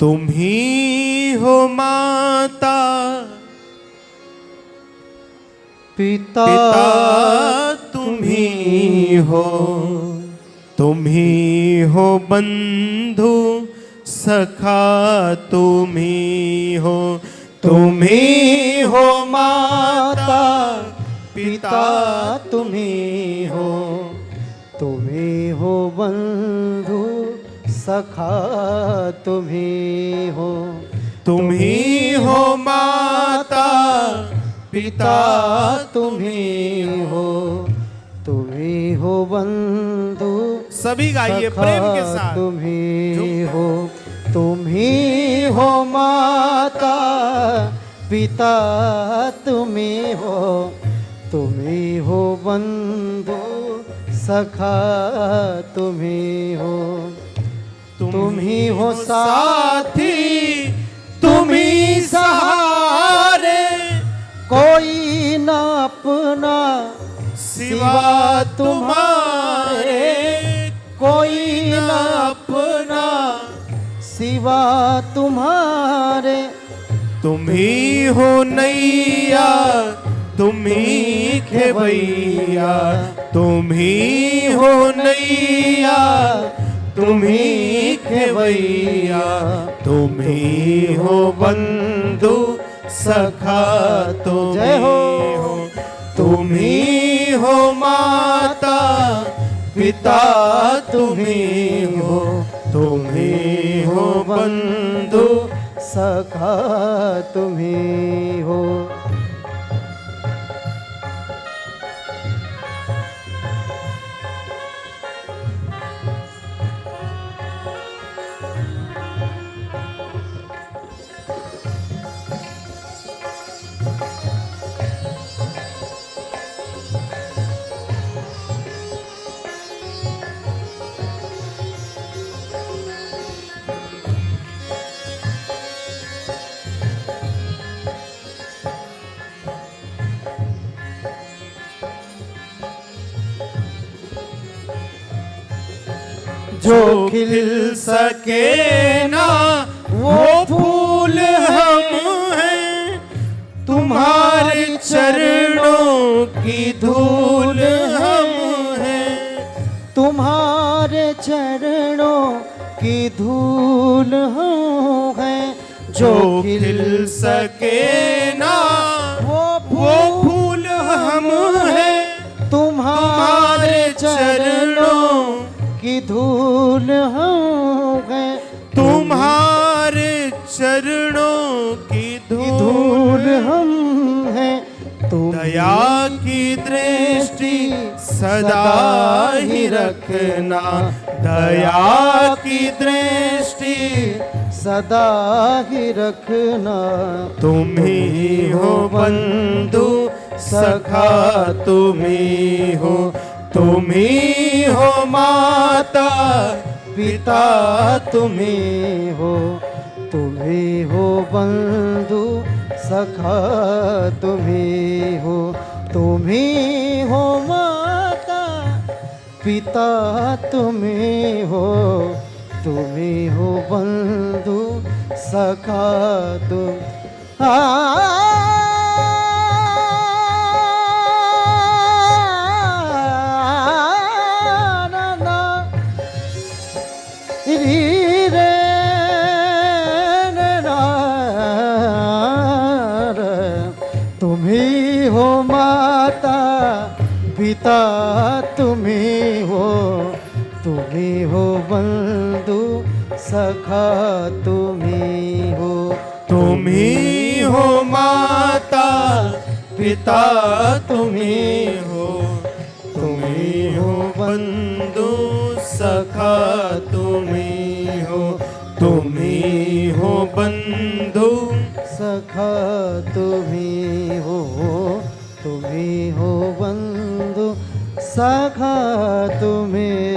तुम ही हो माता पिता तुम ही हो, तुम ही हो बंधु सखा तुम ही हो, तुम ही हो माता पिता तुम ही हो, तुम ही हो बंधु सखा तुम ही हो, तुम ही हो माता पिता तुम ही हो, तुम ही हो बंधु सभी गाइए प्रेम के साथ। तुम ही हो, तुम ही हो माता पिता तुम ही हो, तुम ही हो बंधु सखा तुम ही हो, तुम ही हो साथी तुम ही सहारे, कोई ना अपना सिवा तुम्हारे, कोई ना अपना सिवा तुम्हारे, तुम ही हो नैया तुम ही खेवैया, तुम ही हो नैया तुम ही खेवैया, तुम ही हो बंधु सखा तुम ही हो, तुम ही हो माता पिता तुम ही हो, तुम ही हो बंधु सखा तुम ही हो। जो खिल सके ना वो फूल हम हैं, तुम्हारे चरणों की धूल हम हैं, तुम्हारे चरणों की धूल हम हैं, जो खिल सके ना वो फूल हम हैं, तुम्हारे चरणों की धूल हम हैं, तुम्हारे चरणों की धूल हम हैं, तुम दया की दृष्टि सदा ही रखना, दया की दृष्टि सदा ही रखना, तुम ही हो बंधु सखा तुम ही हो, तुम ही हो माता पिता तुम ही हो, तुम ही हो बंधु सखा तुम ही हो, तुम ही हो माता पिता तुम ही हो, तुम ही हो बंधु सखा तुम तुम ही हो माता पिता तुम ही हो, तुम ही हो बंधु सखा तुम ही हो, तुम ही हो माता पिता तुम ही हो, तुम ही हो बंधु सखा तुम ही हो, तुम ही हो बंधु सखा तुम ही हो, तुम ही हो बंधु सखा तुम ही